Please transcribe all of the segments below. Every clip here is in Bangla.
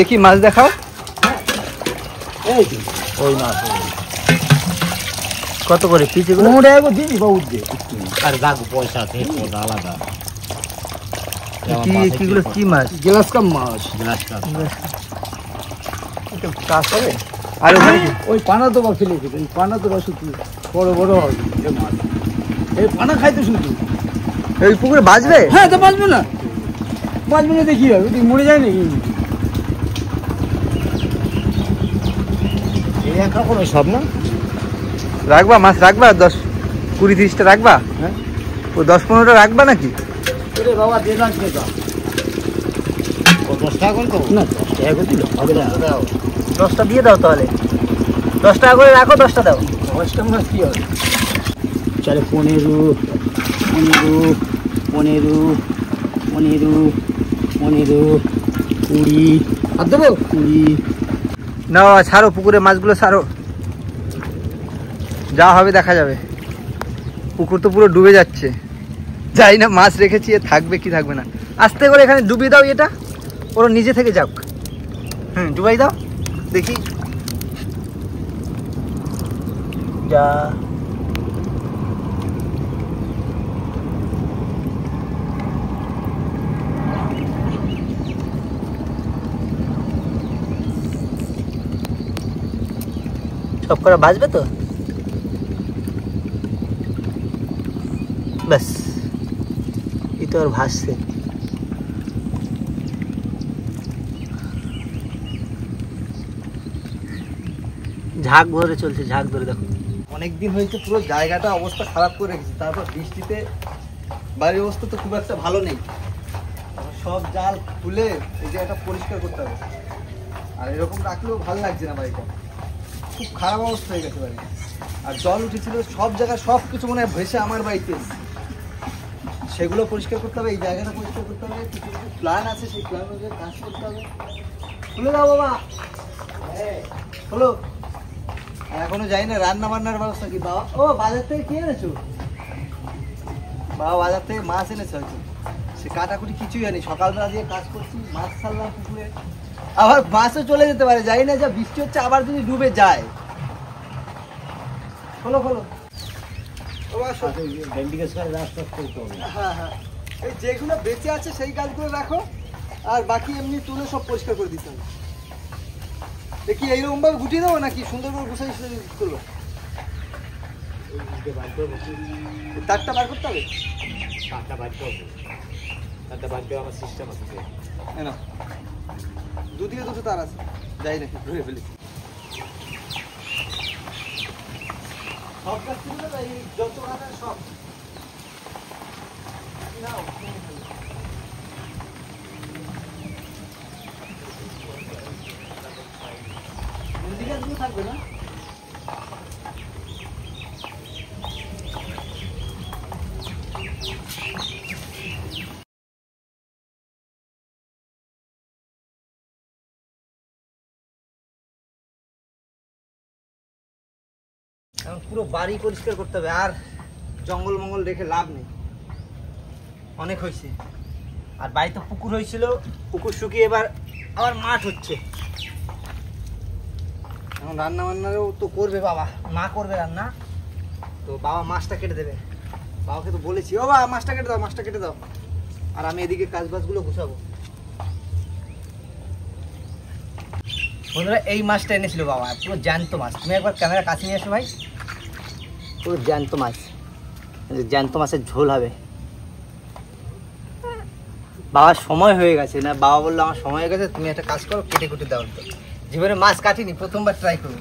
দেখি মাছ দেখাও। ওই মাছ কত করে পিস এগুলো? 15 টাকা দিবি বাবু দে। আর দাগ পয়সা আছে ওটা আলাদা। কি কিগুলো কি মাছ? গ্লাস কাপ মাছ। Grass carp. এটা চাষ হবে? আর ওই পানা তো বাকি লেগে এই পানা তো শুধু বড় বড় হবে এই মাছ। এই পানা খাইতে শুধু এই পুকুরে বাজবে? হ্যাঁ তো বাঁচবে না, বাঁচবে না দেখি হবে তুই মরে যায় নাকি? এই একা করে সব না রাখবা মাছ রাখবা 10-20-30টা রাখবা? হ্যাঁ ও 10-15টা রাখবা নাকি? ওরে বাবা দে না কে দাও। 10 টাকা করে তো না 10 টাকা করে দিলে হবে না। 10টা দিয়ে দাও তাহলে। 10 টাকা করে রাখো, 10টা দাও। 10টা মাছ কি হবে? চলে 15 15 15 15 15 20 আর দেবো 20। না ছাড়ো, পুকুরে মাছগুলো ছাড়ো, যা হবে দেখা যাবে। পুকুর তো পুরো ডুবে যাচ্ছে, যাই না মাছ রেখেছি এ থাকবে কি থাকবে না। আস্তে করে এখানে ডুবিয়ে দাও, এটা ওরা নিজে থেকে যাক। ডুবাই দাও দেখি। যা সব করা বাজবে তো ব্যাস। এই তো আর ভাসছে। ঝাঁক ধরে চলছে, ঝাঁক ধরে দেখো। অনেকদিন হয়েছে, পুরো জায়গাটা অবস্থা খারাপ করে রেখেছে। তারপর বৃষ্টিতে বাড়ির অবস্থা তো খুব একটা ভালো নেই। সব জাল খুলে এই জায়গাটা পরিষ্কার করতে হবে। আর এরকম রাখলেও ভালো লাগছে না, বাড়িটা খুব খারাপ অবস্থা হয়ে গেছে বাড়ি। আর জল উঠেছিল সব জায়গায়, সব কিছু মনে হয় ভেসে আমার বাড়িতে। সেগুলো পরিষ্কার করতে হবে, এই জায়গাটা পরিষ্কার করতে হবে। কিছু কিছু প্ল্যান আছে, সেই প্ল্যান অনুযায়ী কাজ করতে হবে। খুলে দাও বাবা, হলো। এখনো যাই না রান্না বান্নার ব্যবস্থা কি বাবা? ও বাজার থেকে কি এনেছো বাবা? বাজার থেকে মাছ এনেছে হয়তো, সে কাটাকুটি কিছুই জানি। সকালবেলা দিয়ে কাজ করছি, মাছ ছাড়লাম পুকুরে, আবার মাছও চলে যেতে পারে, যাই না। যা বৃষ্টি হচ্ছে, আবার যদি ডুবে যায়। খোলো খোলো। হ্যাঁ হ্যাঁ, এই যেগুলো বেঁচে আছে সেই গাছগুলো রাখো, আর বাকি এমনি তুলে সব পরিষ্কার করে দিতে হবে। দেখি এইরকম ভাবে গুটিয়ে দেবো নাকি সুন্দর করে গুছাই করবো? তারটা বার করতে হবে। আমার সিস্টেম আছে। না দুদিকে দুটো তার আছে, যাই নাকি ঘুরে ফেলি। সব গাছ ছিল না, এই যত গাছ সব নাও। থাকবে না। পুরো বাড়ি পরিষ্কার করতে হবে, আর জঙ্গল মঙ্গল রেখে লাভ নেই, অনেক হয়েছে। আর বাড়িতে পুকুর হয়েছিল, পুকুর শুকিয়ে এবার আবার মাঠ হচ্ছে। এখন রান্না বান্নারও তো করবে বাবা, মা করবে রান্না, তো বাবা মাছটা কেটে দেবে। বাবাকে তো বলেছি, ও বাবা মাছটা কেটে দাও, মাছটা কেটে দাও। আর আমি এদিকে কাজ বাজগুলো গুছাবো। বন্ধুরা এই মাছটা এনেছিল বাবা, পুরো জ্যান্ত মাছ। তুমি একবার ক্যামেরা কাছে নিয়ে আসো ভাই, পুরো জ্যান্ত মাছ। জ্যান্ত মাছের ঝোল হবে। বাবার সময় হয়ে গেছে না, বাবা বললো আমার সময় হয়ে গেছে, তুমি একটা কাজ করো, কেটে কুটে দাও। তো জীবনে মাছ কাটিনি, প্রথমবার ট্রাই করবো।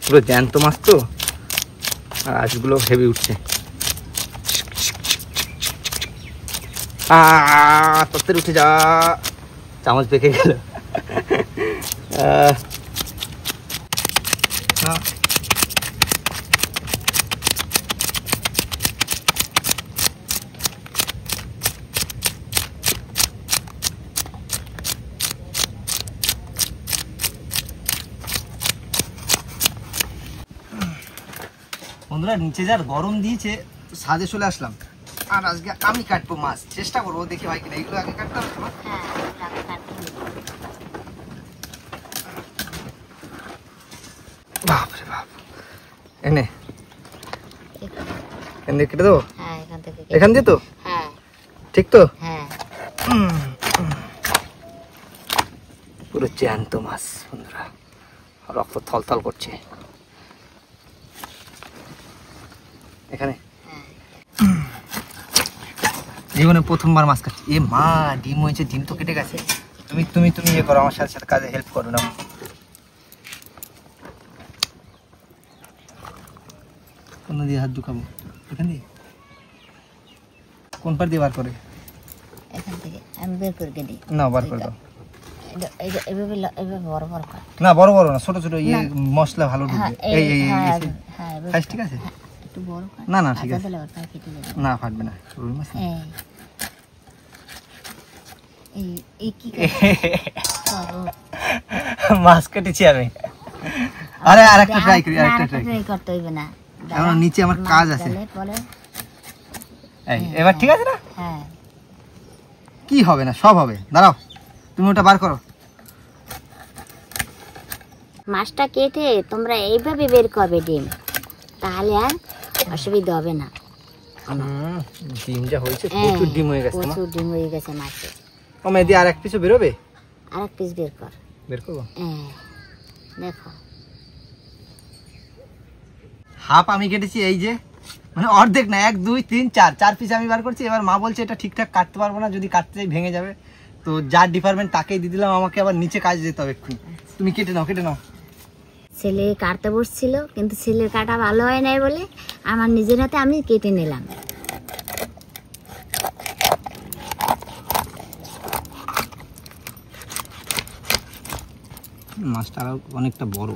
পুরো জ্যান্ত মাছ তো, আর আঁশগুলো হেভি উঠছে। তত্ত্বের উঠে যা, চামচ পেকে গেল। বন্ধুরা নিচে যার গরম দিয়েছে, ছাদে চলে আসলাম। আর আজকে আমি কাটবো মাছ, চেষ্টা করবো, দেখি হয় কিনা। এগুলো আগে কাটতে হবে তোমার? হ্যাঁ এগুলো কাটতে হবে। বাপরে বাপ, এনে এখানে। এনে কেটে দেবো? হ্যাঁ এখান থেকে এখান দিয়ে তো? হ্যাঁ ঠিক তো? হ্যাঁ। পুরো জ্যান্ত মাছ বন্ধুরা, রক্ত থলথল করছে এখানে। জীবনে প্রথমবার মাছ কাটছি। এ মা, ডিম হয়েছে, ডিম তো কেটে গেছে। তুমি তুমি তুমি ইয়ে করো, আমার সাথে সাথে কাজে হেল্প করো না। কোন দিয়ে হাত ঢুকাবো? এখান দিয়ে? কোন পার দিয়ে বার করে? এখান থেকে আমি বের করে দিই। না, বার করে দাও। এভাবে এভাবে বড় বড় কর। না, বড় বড় না, ছোট ছোট, ইয়ে মশলা ভালো হ্যাঁ ঢুকবে। এই এই হ্যাঁ এই হ্যাঁ সাইজ ঠিক আছে? একটু বড় কর। না না ঠিক আছে, তাহলে আবার পা কেটে যাবে। না ফাটবে না। রুই মাছ না। এই কি করো? মাছ কেটেছি আমি। আরে আরেকটা ট্রাই করি, আরেকটা ট্রাই ট্রাই করতে হইবে না। এখন নিচে আমার কাজ আছে। বলে এই এবার ঠিক আছে না? হ্যাঁ কি হবে না, সব হবে। দাঁড়াও, তুমি ওটা বার করো। মাছটা কেটে তোমরা এইভাবে বের করবে ডিম, তাহলে আর অসুবিধা হবে না। ডিম যা হয়েছে, প্রচুর ডিম হয়ে গেছে। প্রচুর ডিম হয়ে গেছে মাছে। ও মেদি, আর এক পিসও বেরোবে? আরেক পিস বের কর। বের করবো? দেখো হাফ আমি কেটেছি, এই যে মানে অর্ধেক না, 1 2 3 4 4 পিস আমি বার করছি। এবার মা বলছে এটা ঠিকঠাক কাটতে পারবো না, যদি কাটতে যাই ভেঙে যাবে। তো যার ডিপার্টমেন্ট তাকেই দিয়ে দিলাম, আমাকে আবার নিচে কাজ যেতে হবে একটু। তুমি কেটে নাও, কেটে নাও। ছেলে কাটতে বসছিল, কিন্তু ছেলের কাটা ভালো হয় নাই বলে আমার নিজের হাতে আমি কেটে নিলাম। মাছটা আরো অনেকটা বড়।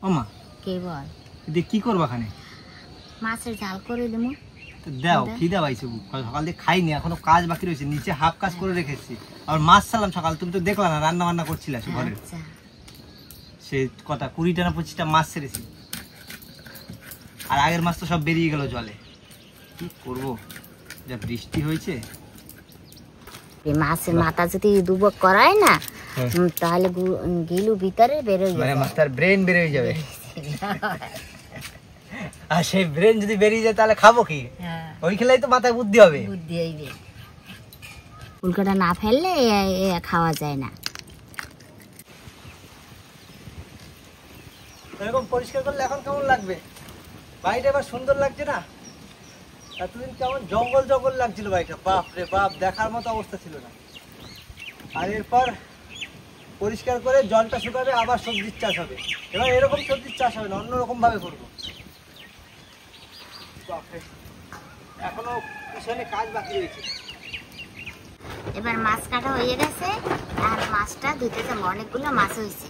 ওমা, কে বল? এটা কি করবা খানে? মাছের ঝাল করে দেবো। দাও, খিদা পাইছে, সকাল দিয়ে খাইনি, এখনো কাজ বাকি রয়েছে। নিচে হাফ কাজ করে রেখেছি, আর মাছ ছাড়লাম সকাল, তুমি তো দেখলা না, রান্না বান্না করছিলে ঘরে। আচ্ছা সে কটা 20টা না 25টা মাছ ছেড়েছি, আর আগের মাছ তো সব বেরিয়ে গেল জলে। কি করব, যা বৃষ্টি হয়েছে। এই মাছের মাথা যদি দুবক করায় না, তাহলে গিলু ভিতরে বেরোয় মানে যাবে। মাছটার ব্রেন বেরিয়ে যাবে। আর সেই ব্রেন যদি বেরিয়ে যায় তাহলে খাবো কি? ওই খেলেই তো মাথায় বুদ্ধি হবে। বুদ্ধি হইবে। উল্কাটা না ফেললে এ খাওয়া যায় না। এরকম পরিষ্কার করলে এখন কেমন লাগবে? বাড়িটা এবার সুন্দর লাগছে না? এতদিন কেমন জঙ্গল জঙ্গল লাগছিল বাড়িটা। বাপ রে বাপ, দেখার মতো অবস্থা ছিল না। আর এরপর পরিষ্কার করে জলটা শুকাবে, আবার সবজির চাষ হবে। এবার এরকম সবজির চাষ হবে না, অন্যরকম ভাবে করবো। বাপরে, এখনো পিছনে কাজ বাকি রয়েছে। এবার মাছ কাটা হয়ে গেছে, আর মাছটা ধুতে যাবো। অনেকগুলো মাছ হয়েছে।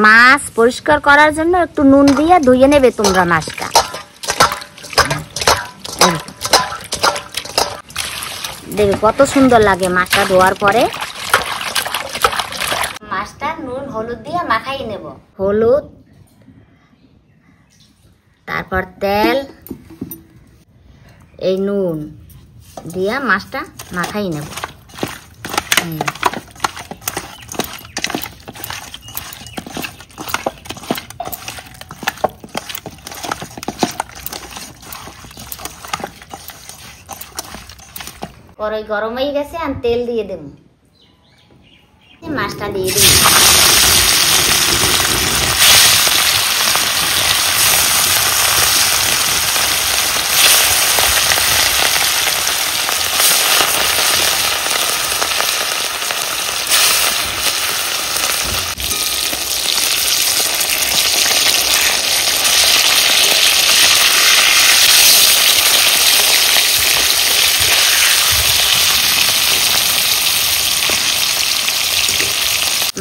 মাছ পরিষ্কার করার জন্য একটু নুন দিয়ে ধুয়ে নেবে তোমরা মাছটা। দেখবে কত সুন্দর লাগে মাছটা ধোয়ার পরে। মাছটা নুন হলুদ দিয়ে মাখাই নেব। হলুদ, তারপর তেল, এই নুন দিয়ে মাছটা মাখাই নেব। কড়াই গরম হয়ে গেছে, আর তেল দিয়ে দেব। মাছটা দিয়ে দিন।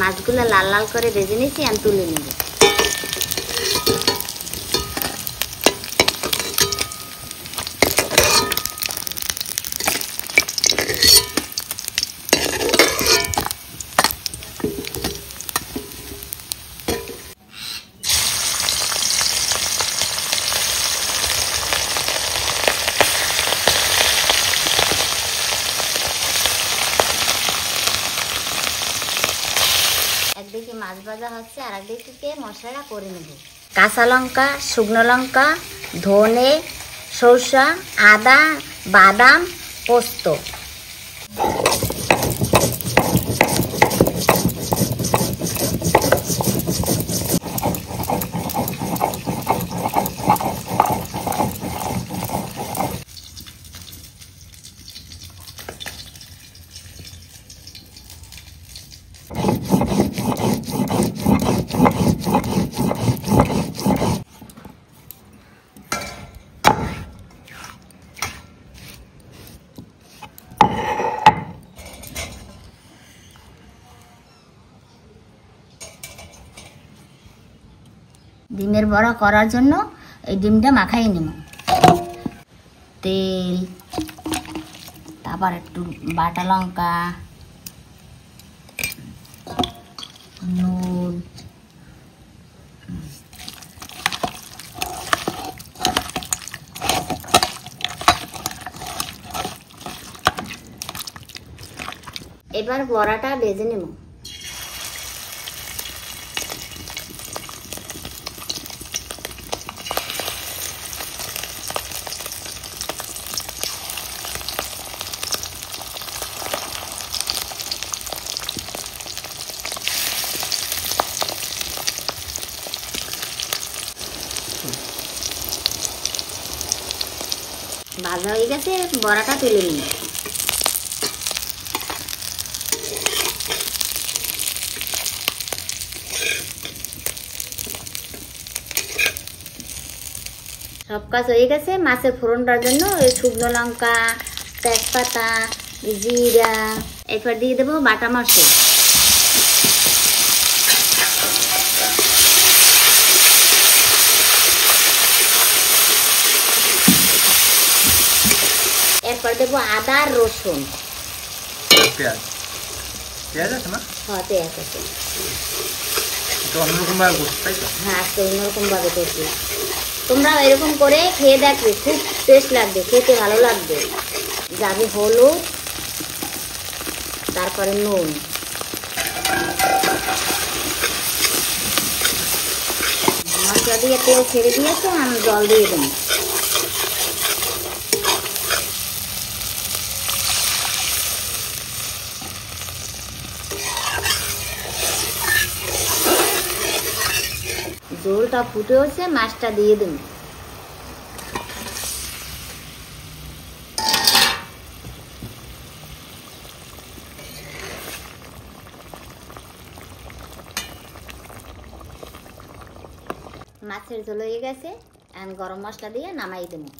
মাছগুলো লাল লাল করে ভেজে নিয়েছি, আমি তুলে নেব। একদিকে মাছ ভাজা হচ্ছে আর একদিকে মশলাটা করে নেব। কাঁচা লঙ্কা, শুকনো লঙ্কা, ধনে, সরষা, আদা, বাদাম, পোস্ত। ডিমের বড়া করার জন্য এই ডিমটা মাখাই নেব। তেল, তারপর একটু বাটা লঙ্কা, নুন, এবার বড়াটা ভেজে নেব। ভাজা হয়ে গেছে, বড়াটা তুলে নিই। সব কাজ হয়ে গেছে। মাছের ফোড়নটার জন্য শুকনো লঙ্কা, তেজপাতা, জিরা, এরপর দিয়ে দেবো বাটা মশলা। এরপর দেবো আদা আর রসুন, পেঁয়াজ। পেঁয়াজ আছে না? হ্যাঁ পেঁয়াজ আছে। এটা অন্যরকম ভাবে করছি, তাই তো? হ্যাঁ আজকে অন্যরকম ভাবে করছি। তোমরা এরকম করে খেয়ে দেখবে, খুব টেস্ট লাগবে, খেতে ভালো লাগবে। যাবে হলুদ, তারপরে নুন, মশলা দিয়ে তেল ছেড়ে দিয়েছে, আমি জল দিয়ে দেবো। ঝোলটা ফুটে হচ্ছে, মাছটা দিয়ে দেবো। মাছের ঝোল হয়ে গেছে, এখন গরম মশলা দিয়ে নামাই দেবো।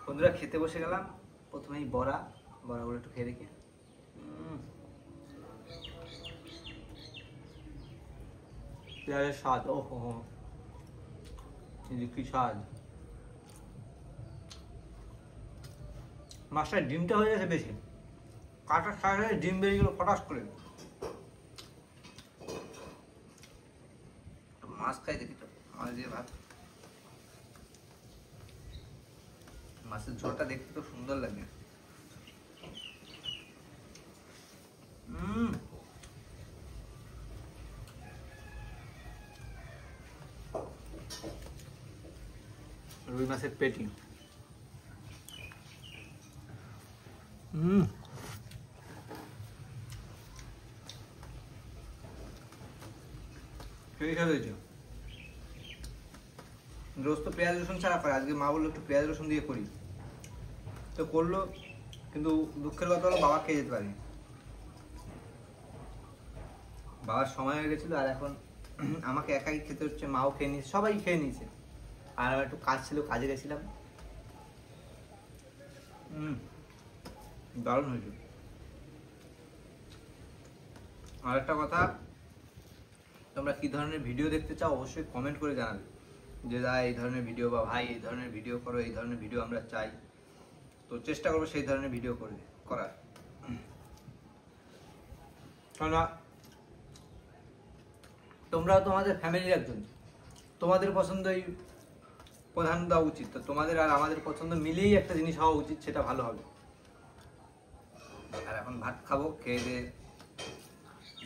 বন্ধুরা খেতে বসে গেলাম। প্রথমেই বড়াগুলো একটু খেয়ে দেখি। পেঁয়াজের স্বাদ, ও হো, কি স্বাদ। মাছটার ডিমটা হয়ে গেছে বেশি, কাটার সাথে ডিম বেরিয়ে গেলো ফটাস করে। মাছ খাই দেখি তো, মাছ দিয়ে ভাত। মাছের ঝোলটা দেখতে তো সুন্দর লাগে। রুই মাছের পেটি। রোজ তো পেঁয়াজ রসুন ছাড়া করে, আজকে মা বললো একটু পেঁয়াজ রসুন দিয়ে করি, তো করলো। কিন্তু দুঃখের কথা হলো বাবা খেয়ে যেতে পারেনি। বাবার সময় হয়ে গেছিল, আর এখন আমাকে একাই খেতে হচ্ছে। মাও খেয়ে নিয়েছে, সবাই খেয়ে নিয়েছে, আর আমার একটু কাজ ছিল, কাজে গেছিলাম। দারুণ হয়েছে। আর একটা কথা, তোমরা কি ধরনের ভিডিও দেখতে চাও অবশ্যই কমেন্ট করে জানাবে, যে দা এই ধরনের ভিডিও, বা ভাই এই ধরনের ভিডিও করো, এই ধরনের ভিডিও আমরা চাই। তো চেষ্টা করবো সেই ধরনের ভিডিও করার। কেননা তোমরাও তোমাদের ফ্যামিলির একজন, তোমাদের পছন্দই প্রধান দেওয়া উচিত। তো তোমাদের আর আমাদের পছন্দ মিলেই একটা জিনিস হওয়া উচিত, সেটা ভালো হবে। আর এখন ভাত খাবো, খেয়ে দিয়ে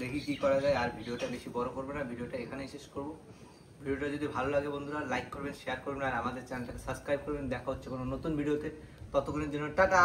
দেখি কি করা যায়। আর ভিডিওটা বেশি বড় করবো না, ভিডিওটা এখানেই শেষ করবো। ভিডিওটা যদি ভালো লাগে বন্ধুরা লাইক করবেন, শেয়ার করবেন, আর আমাদের চ্যানেলটাকে সাবস্ক্রাইব করবেন। দেখা হচ্ছে কোনো নতুন ভিডিওতে, ততক্ষণের জন্য টাটা।